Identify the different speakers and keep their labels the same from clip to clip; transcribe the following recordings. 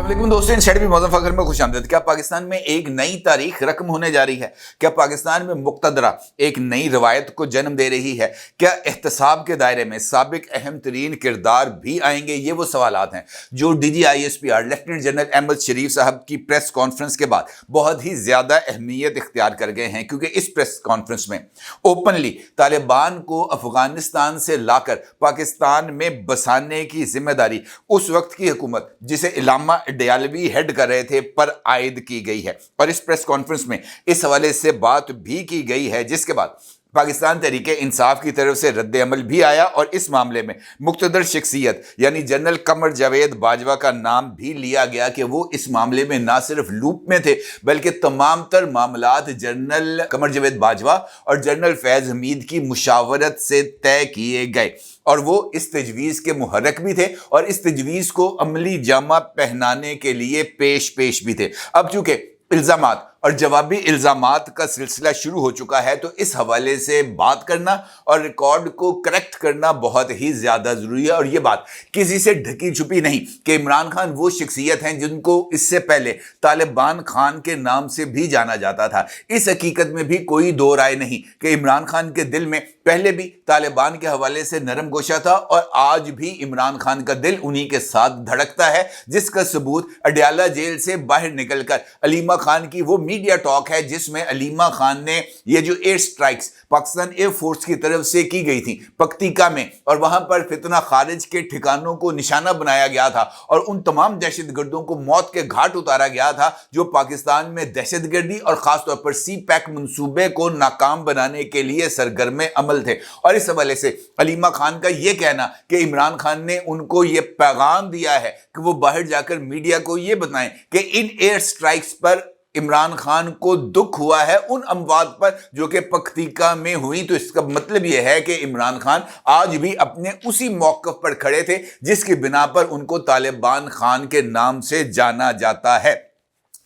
Speaker 1: अस्सलाम दोस्तों, शेडबी मौजूद फखर में खुश आमदीद। क्या पाकिस्तान में एक नई तारीख रकम होने जा रही है? क्या पाकिस्तान में मुक्तदरा एक नई रवायत को जन्म दे रही है? क्या एहतसाब के दायरे में साबिक अहम तरीन किरदार भी आएंगे? ये वो सवालात हैं जो DGISPR लेफ्टिनेंट जनरल अहमद शरीफ साहब की प्रेस कॉन्फ्रेंस के बाद बहुत ही ज्यादा अहमियत इख्तियार कर गए हैं, क्योंकि इस प्रेस कॉन्फ्रेंस में ओपनली तालिबान को अफगानिस्तान से लाकर पाकिस्तान में बसाने की जिम्मेदारी उस वक्त की हुकूमत जिसे इलामा डयालवी हेड कर रहे थे पर आयद की गई है। और इस प्रेस कॉन्फ्रेंस में इस हवाले से बात भी की गई है, जिसके बाद पाकिस्तान तहरीक इंसाफ की तरफ से रद्द अमल भी आया और इस मामले में मुक्तदर शख्सियत यानी जनरल कमर जावेद बाजवा का नाम भी लिया गया कि वो इस मामले में ना सिर्फ लूप में थे बल्कि तमाम तर मामलात जनरल कमर जावेद बाजवा और जनरल फैज हमीद की मुशावरत से तय किए गए और वो इस तजवीज़ के मुहर्रक भी थे और इस तजवीज़ को अमली जामा पहनाने के लिए पेश भी थे। अब चूंकि इल्ज़ामात और जवाबी इल्ज़ामात का सिलसिला शुरू हो चुका है तो इस हवाले से बात करना और रिकॉर्ड को करेक्ट करना बहुत ही ज़्यादा ज़रूरी है। और ये बात किसी से ढकी छुपी नहीं कि इमरान खान वो शख्सियत हैं जिनको इससे पहले तालिबान खान के नाम से भी जाना जाता था। इस हकीकत में भी कोई दो राय नहीं कि इमरान खान के दिल में पहले भी तालिबान के हवाले से नरम गोशा था और आज भी इमरान खान का दिल उन्हीं के साथ धड़कता है, जिसका सबूत अडयाला जेल से बाहर निकलकर अलीमा खान की वो मीडिया टॉक है जिसमें अलीमा खान ने ये जो air strikes Pakistan air force की तरफ से की गई थी पक्तिका में और वहां पर फितना खारिज के ठिकानों को निशाना बनाया गया था और उन तमाम दहशतगर्दों को मौत के घाट उतारा गया था जो पाकिस्तान में दहशतगर्दी और खासतौर पर CPAC मंसूबे को नाकाम बनाने के लिए सरगर्म अमल थे। और इस हवाले से अलीमा खान का यह कहना कि इमरान खान ने उनको यह पैगाम दिया है कि वो बाहर जाकर मीडिया को यह बताएं कि इन एयर स्ट्राइक्स पर इमरान खान को दुख हुआ है उन अमवात पर जो कि पख्तीका में हुई, तो इसका मतलब यह है कि इमरान खान आज भी अपने उसी मौक़िफ़ पर खड़े थे जिसकी बिना पर उनको तालिबान खान के नाम से जाना जाता है।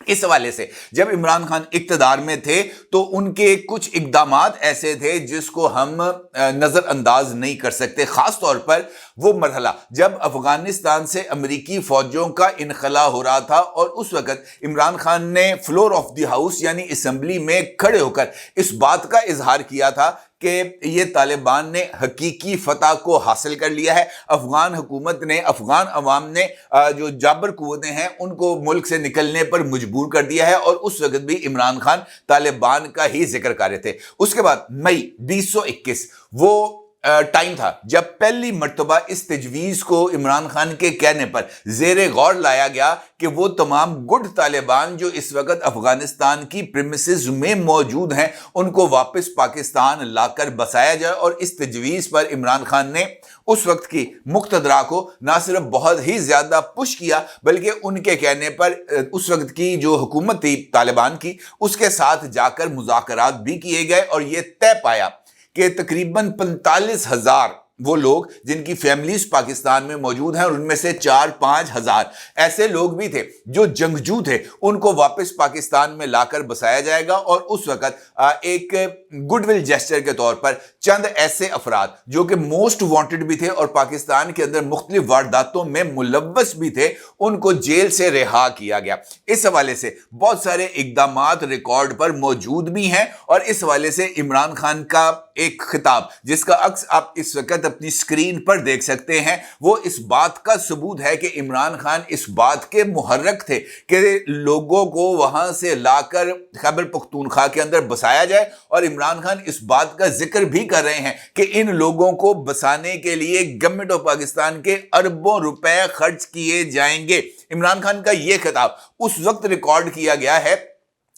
Speaker 1: इस हवाले से जब इमरान खान इक़्तिदार में थे तो उनके कुछ इक़दामात ऐसे थे जिसको हम नज़रअंदाज नहीं कर सकते, ख़ास तौर पर वो मरहला जब अफ़गानिस्तान से अमरीकी फ़ौजों का इनखला हो रहा था और उस वक़्त इमरान खान ने फ्लोर ऑफ द हाउस यानी असम्बली में खड़े होकर इस बात का इजहार किया था कि ये तालिबान ने हकीकी फतह को हासिल कर लिया है, अफगान हुकूमत ने, अफगान अवाम ने जो जाबर कुव्वतें हैं उनको मुल्क से निकलने पर मजबूर कर दिया है और उस वक्त भी इमरान खान तालिबान का ही जिक्र कर रहे थे। उसके बाद मई 2021 वो टाइम था जब पहली मर्तबा इस तजवीज़ को इमरान खान के कहने पर ज़ेरे गौर लाया गया कि वो तमाम गुड तालिबान जो इस वक्त अफगानिस्तान की प्रीमिसेस में मौजूद हैं उनको वापस पाकिस्तान लाकर बसाया जाए। और इस तजवीज़ पर इमरान खान ने उस वक्त की मुक्तदरा को ना सिर्फ बहुत ही ज़्यादा पुश किया बल्कि उनके कहने पर उस वक्त की जो हुकूमत थी तालिबान की उसके साथ जाकर मुज़ाकरात भी किए गए और ये तय पाया कि तकरीबन 45,000 वो लोग जिनकी फैमिलीज पाकिस्तान में मौजूद हैं और उनमें से 4-5 हज़ार ऐसे लोग भी थे जो जंगजू थे, उनको वापस पाकिस्तान में लाकर बसाया जाएगा। और उस वक़्त एक गुडविल जेस्चर के तौर पर चंद ऐसे अफराद जो कि मोस्ट वांटेड भी थे और पाकिस्तान के अंदर मुख्तलिफ वारदातों में मुलव्वस भी थे, उनको जेल से रिहा किया गया। इस हवाले से बहुत सारे इक़दामात रिकॉर्ड पर मौजूद भी हैं और इस हवाले से इमरान खान का एक खिताब जिसका अक्स आप इस वक्त अपनी स्क्रीन पर देख सकते हैं वो इस बात का सबूत है कि इमरान खान इस बात के मुहर्रक थे कि लोगों को वहां से लाकर खैबर पख्तूनख्वा के अंदर बसाया जाए और इमरान खान इस बात का जिक्र भी कर रहे हैं कि इन लोगों को बसाने के लिए गवर्नमेंट ऑफ पाकिस्तान के अरबों रुपए खर्च किए जाएंगे। इमरान खान का यह खिताब उस वक्त रिकॉर्ड किया गया है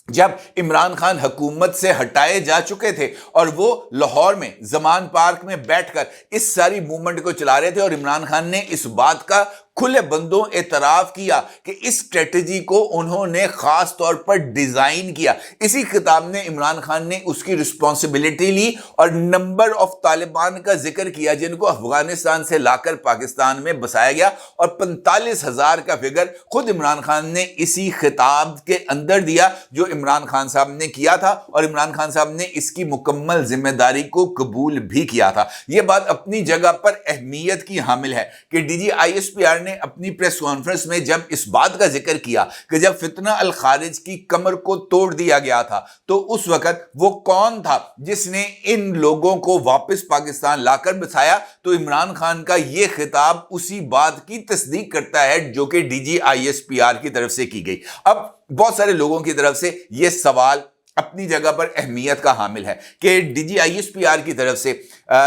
Speaker 1: जब इमरान खान हुकूमत से हटाए जा चुके थे और वो लाहौर में जमान पार्क में बैठकर इस सारी मूवमेंट को चला रहे थे और इमरान खान ने इस बात का खुले बंदों एतराफ़ किया कि इस स्ट्रेटजी को उन्होंने ख़ास तौर पर डिज़ाइन किया। इसी किताब में इमरान खान ने उसकी रिस्पॉन्सिबिलिटी ली और नंबर ऑफ तालिबान का जिक्र किया जिनको अफगानिस्तान से लाकर पाकिस्तान में बसाया गया और 45,000 का फिगर खुद इमरान खान ने इसी खिताब के अंदर दिया जो इमरान खान साहब ने किया था और इमरान खान साहब ने इसकी मुकम्मल जिम्मेदारी को कबूल भी किया था। यह बात अपनी जगह पर अहमियत की हामिल है कि DGISPR نے اپنی پریس کانفرنس میں جب اس بات کا ذکر کیا کہ جب فتنہ الخارج کی کمر کو توڑ دیا گیا تھا تو اس وقت وہ کون تھا جس نے ان لوگوں کو واپس پاکستان لا کر بٹھایا، تو عمران خان کا یہ خطاب اسی بات کی تصدیق کرتا ہے جو کہ DGISPR کی طرف سے کی گئی۔ اب بہت سارے لوگوں کی طرف سے یہ سوال اپنی جگہ پر اہمیت کا حامل ہے کہ DGISPR کی طرف سے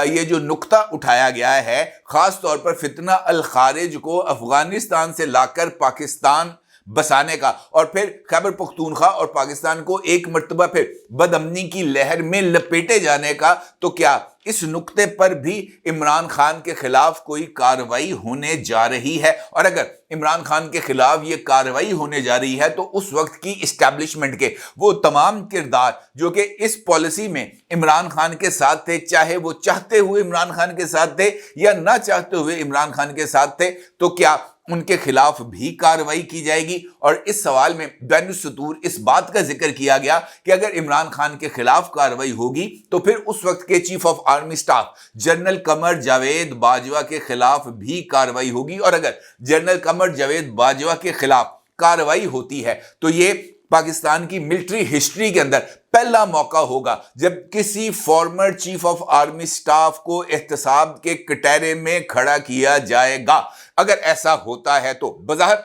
Speaker 1: یہ جو نقطہ اٹھایا گیا ہے خاص طور پر فتنہ الخارج کو افغانستان سے لا کر پاکستان بسانے کا اور پھر خیبر پختونخوا اور پاکستان کو ایک مرتبہ پھر بدامنی کی لہر میں لپیٹے جانے کا، تو کیا اس نقطے پر بھی عمران خان کے خلاف کوئی کارروائی ہونے جا رہی ہے؟ اور اگر عمران خان کے خلاف یہ کارروائی ہونے جا رہی ہے تو اس وقت کی اسٹیبلشمنٹ کے وہ تمام کردار جو کہ اس پالیسی میں عمران خان کے ساتھ تھے، چاہے وہ چاہتے ہوئے عمران خان کے ساتھ تھے یا نہ چاہتے ہوئے عمران خان کے ساتھ تھے، تو کیا ان کے خلاف بھی کارروائی کی جائے گی؟ اور اس سوال میں بین السطور اس بات کا ذکر کیا گیا کہ اگر عمران خان کے خلاف کارروائی ہوگی تو پھر اس وقت کے chief of army staff general Qamar Javed Bajwa کے خلاف بھی کارروائی ہوگی، اور اگر جنرل قمر جاوید باجوہ کے خلاف کارروائی ہوتی ہے تو یہ پاکستان کی ملٹری ہسٹری کے اندر پہلا موقع ہوگا جب کسی farmer chief of army staff کو احتساب کے کٹہرے میں کھڑا کیا جائے گا۔ اگر ایسا ہوتا ہے تو بظاہر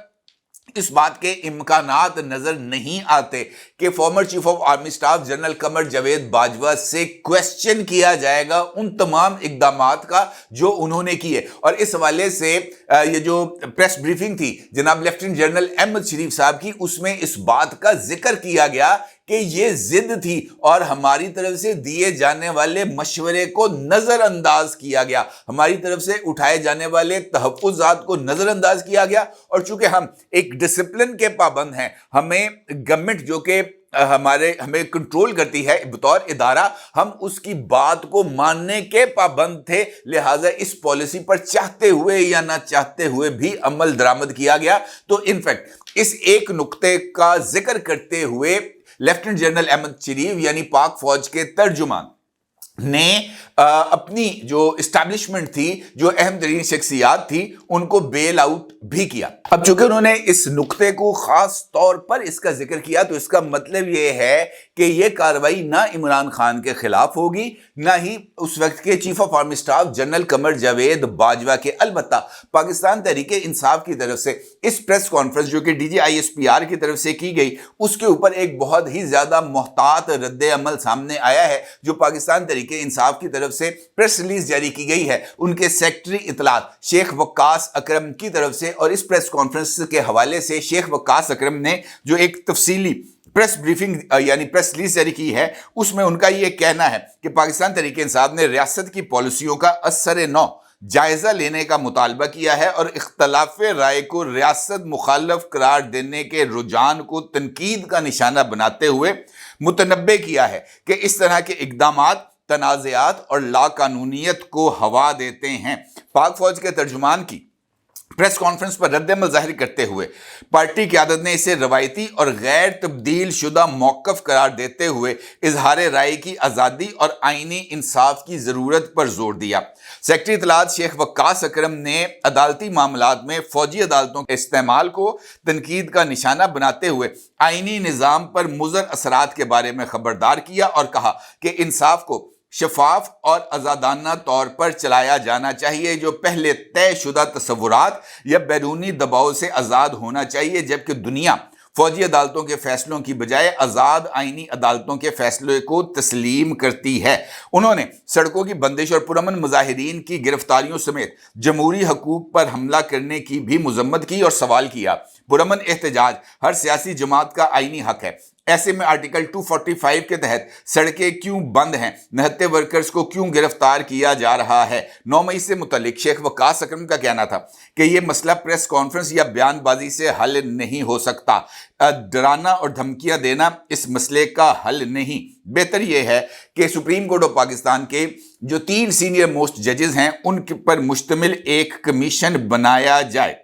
Speaker 1: اس بات کے امکانات نظر نہیں آتے کہ farmer chief of army staff general Qamar Javed Bajwa سے کویسچن کیا جائے گا ان تمام اقدامات کا جو انہوں نے کیے۔ اور اس حوالے سے یہ جو پریس بریفنگ تھی جناب لیفٹیننٹ جنرل احمد شریف صاحب کی، اس میں اس بات کا ذکر کیا گیا کہ یہ ضد تھی اور ہماری طرف سے دیے جانے والے مشورے کو نظر انداز کیا گیا، ہماری طرف سے اٹھائے جانے والے تحفظات کو نظر انداز کیا گیا، اور چونکہ ہم ایک ڈسپلن کے پابند ہیں، ہمیں گورنمنٹ جو کہ ہمیں کنٹرول کرتی ہے بطور ادارہ، ہم اس کی بات کو ماننے کے پابند تھے، لہٰذا اس پالیسی پر چاہتے ہوئے یا نہ چاہتے ہوئے بھی عمل درآمد کیا گیا۔ تو انفیکٹ اس ایک نقطے کا ذکر کرتے ہوئے لیفٹیننٹ جنرل احمد شریف یعنی پاک فوج کے ترجمان نے اپنی جو اسٹیبلشمنٹ تھی، جو اہم ترین شخصیات تھی، ان کو بیل آؤٹ بھی کیا۔ اب چونکہ انہوں نے اس نقطے کو خاص طور پر اس کا ذکر کیا تو اس کا مطلب یہ ہے کہ یہ کارروائی نہ عمران خان کے خلاف ہوگی نہ ہی اس وقت کے chief of army staff general Qamar Javed Bajwa کے۔ البتہ پاکستان تحریک انصاف کی طرف سے اس پریس کانفرنس جو کہ DGISPR کی طرف سے کی گئی، اس کے اوپر ایک بہت ہی زیادہ محتاط رد عمل سامنے آیا ہے جو پاکستان تحریک انصاف کی طرف سے پریس ریلیز جاری کی گئی ہے ان کے سیکرٹری اطلاعات شیخ وقاص اکرم کی طرف سے۔ اور اس پریس کانفرنس کے حوالے سے شیخ وقاص اکرم نے جو ایک تفصیلی پریس بریفنگ یعنی پریس ریلیز جاری کی ہے، اس میں ان کا یہ کہنا ہے کہ پاکستان تحریک انصاف نے ریاست کی پالیسیوں کا اثر نو جائزہ لینے کا مطالبہ کیا ہے اور اختلاف رائے کو ریاست مخالف قرار دینے کے رجحان کو تنقید کا نشانہ بناتے ہوئے متنبہ کیا ہے کہ اس طرح کے اقدامات تنازعات اور لا قانونیت کو ہوا دیتے ہیں۔ پاک فوج کے ترجمان کی پریس کانفرنس پر رد عمل ظاہر کرتے ہوئے پارٹی قیادت نے اسے روایتی اور غیر تبدیل شدہ موقف قرار دیتے ہوئے اظہار رائے کی آزادی اور آئینی انصاف کی ضرورت پر زور دیا۔ سیکرٹری اطلاعات شیخ وقاص اکرم نے عدالتی معاملات میں فوجی عدالتوں کے استعمال کو تنقید کا نشانہ بناتے ہوئے آئینی نظام پر مضر اثرات کے بارے میں خبردار کیا اور کہا کہ انصاف کو شفاف اور آزادانہ طور پر چلایا جانا چاہیے، جو پہلے طے شدہ تصورات یا بیرونی دباؤ سے آزاد ہونا چاہیے، جبکہ دنیا فوجی عدالتوں کے فیصلوں کی بجائے آزاد آئینی عدالتوں کے فیصلے کو تسلیم کرتی ہے۔ انہوں نے سڑکوں کی بندش اور پرامن مظاہرین کی گرفتاریوں سمیت جمہوری حقوق پر حملہ کرنے کی بھی مذمت کی اور سوال کیا۔ پرامن احتجاج ہر سیاسی جماعت کا آئینی حق ہے، ایسے میں آرٹیکل 245 کے تحت سڑکیں کیوں بند ہیں، نہتے ورکرز کو کیوں گرفتار کیا جا رہا ہے؟ 9 مئی سے متعلق شیخ وقاص اکرم کا کہنا تھا کہ یہ مسئلہ پریس کانفرنس یا بیان بازی سے حل نہیں ہو سکتا، ڈرانا اور دھمکیاں دینا اس مسئلے کا حل نہیں، بہتر یہ ہے کہ سپریم کورٹ آف پاکستان کے جو 3 سینئر موسٹ ججز ہیں ان پر مشتمل ایک کمیشن بنایا جائے۔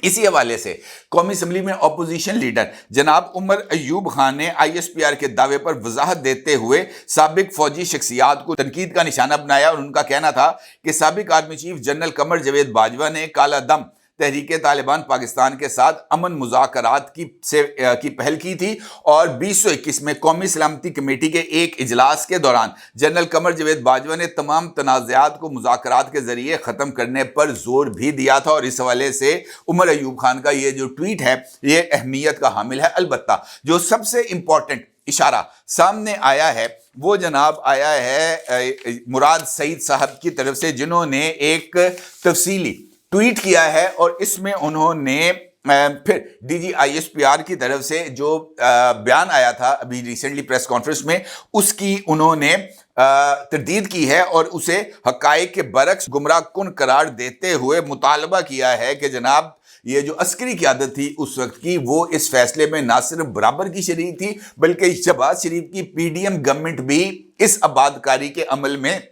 Speaker 1: اسی حوالے سے قومی اسمبلی میں اپوزیشن لیڈر جناب عمر ایوب خان نے ISPR کے دعوے پر وضاحت دیتے ہوئے سابق فوجی شخصیات کو تنقید کا نشانہ بنایا اور ان کا کہنا تھا کہ سابق army chief general Qamar Javed Bajwa نے کالا دم तहरीक तालिबान पाकिस्तान के साथ अमन मुज़ाकरात की पहल की थी और 2021 में कौमी सलामती कमेटी के एक इजलास के दौरान जनरल कमर जावेद बाजवा ने तमाम तनाज़ात को मुज़ाकरात के जरिए ख़त्म करने पर जोर भी दिया था। और इस हवाले से उमर अयूब खान का ये जो ट्वीट है ये अहमियत का हामिल है। अलबत्ता जो सबसे इंपॉर्टेंट इशारा सामने आया है वो जनाब आया है मुराद सईद साहब की तरफ से, जिन्होंने एक तफसीली ट्वीट किया है और इसमें उन्होंने फिर DGISPR की तरफ से जो बयान आया था अभी रिसेंटली प्रेस कॉन्फ्रेंस में, उसकी उन्होंने तरदीद की है और उसे हकायक के बरक्स गुमराह कुन करार देते हुए मुतालबा किया है कि जनाब ये जो अस्करी क़यादत थी उस वक्त की, वो इस फैसले में ना सिर्फ बराबर की शरीक थी बल्कि शहबाज शरीफ की PDM गवर्नमेंट भी इस आबादकारी के अमल में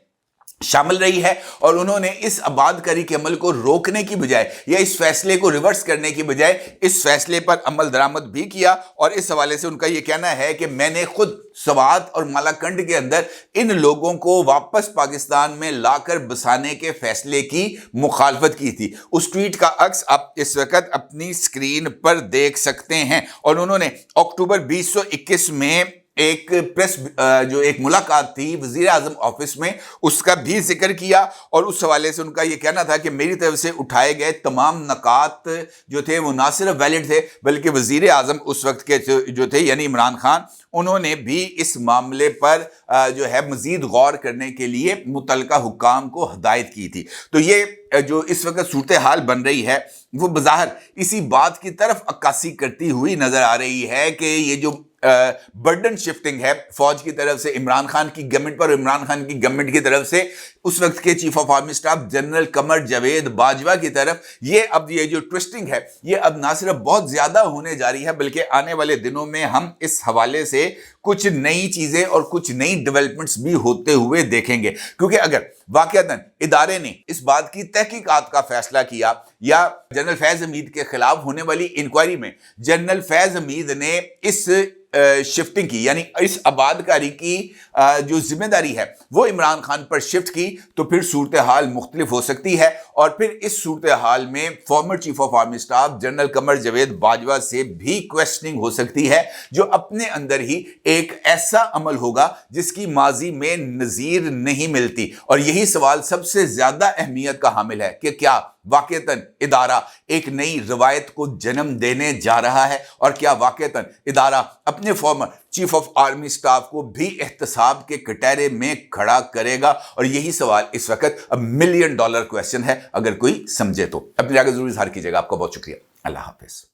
Speaker 1: शामिल रही है। और उन्होंने इस आबादकारी के अमल को रोकने की बजाय या इस फैसले को रिवर्स करने की बजाय इस फैसले पर अमल दरामद भी किया। और इस हवाले से उनका यह कहना है कि मैंने खुद स्वात और मालाकंड के अंदर इन लोगों को वापस पाकिस्तान में लाकर बसाने के फैसले की मुखालफत की थी। उस ट्वीट का अक्स आप इस वक्त अपनी स्क्रीन पर देख सकते हैं। और उन्होंने अक्टूबर 2021 में एक प्रेस जो एक मुलाकात थी वजीर आजम ऑफिस में, उसका भी जिक्र किया। और उस हवाले से उनका यह कहना था कि मेरी तरफ से उठाए गए तमाम नकात जो थे वो ना सिर्फ वैलिड थे बल्कि वजीर आजम उस वक्त के जो थे यानी इमरान खान, उन्होंने भी इस मामले पर जो है मजीद गौर करने के लिए मुतलका हुक्काम को हिदायत की थी। तो ये जो इस वक्त सूरत हाल बन रही है वो बज़ाहिर इसी बात की तरफ अक्कासी करती हुई नजर आ रही है कि ये जो बर्डन शिफ्टिंग है फौज की तरफ से इमरान खान की गवर्नमेंट पर, इमरान खान की गवर्नमेंट की तरफ से उस वक्त के chief of army staff general Qamar Javed Bajwa की तरफ, ये अब ये जो ट्विस्टिंग है ये अब ना सिर्फ बहुत ज्यादा होने जा रही है बल्कि आने वाले दिनों में हम इस हवाले से कुछ नई चीजें और कुछ नई डेवलपमेंट्स भी होते हुए देखेंगे। क्योंकि अगर वाकईतन इदारे ने इस बात की तहकीकात का फैसला किया या जनरल फैज हमीद के खिलाफ होने वाली इंक्वायरी में जनरल फैज हमीद ने इस शिफ्टिंग की यानी इस आबादकारी की जो जिम्मेदारी है वो इमरान खान पर शिफ्ट की, तो फिर सूरत हाल मुख्तलिफ हो सकती है। और फिर इस सूरत हाल में former chief of army staff general Qamar Javed Bajwa से भी क्वेश्चनिंग हो सकती है, जो अपने अंदर ही एक ऐसा अमल होगा जिसकी माजी में नज़ीर नहीं मिलती। और यही सवाल सबसे ज्यादा अहमियत का हामिल है कि क्या वाकईतन इदारा एक नई रवायत को जन्म देने जा रहा है और क्या वाकईतन इदारा अपने farmer chief of army staff को भी एहतसाब के कटहरे में खड़ा करेगा। और यही सवाल इस वक्त $1 मिलियन क्वेश्चन है, अगर कोई समझे तो। अपनी राय जरूर इजहार कीजिएगा। आपका बहुत शुक्रिया। अल्लाह हाफिज।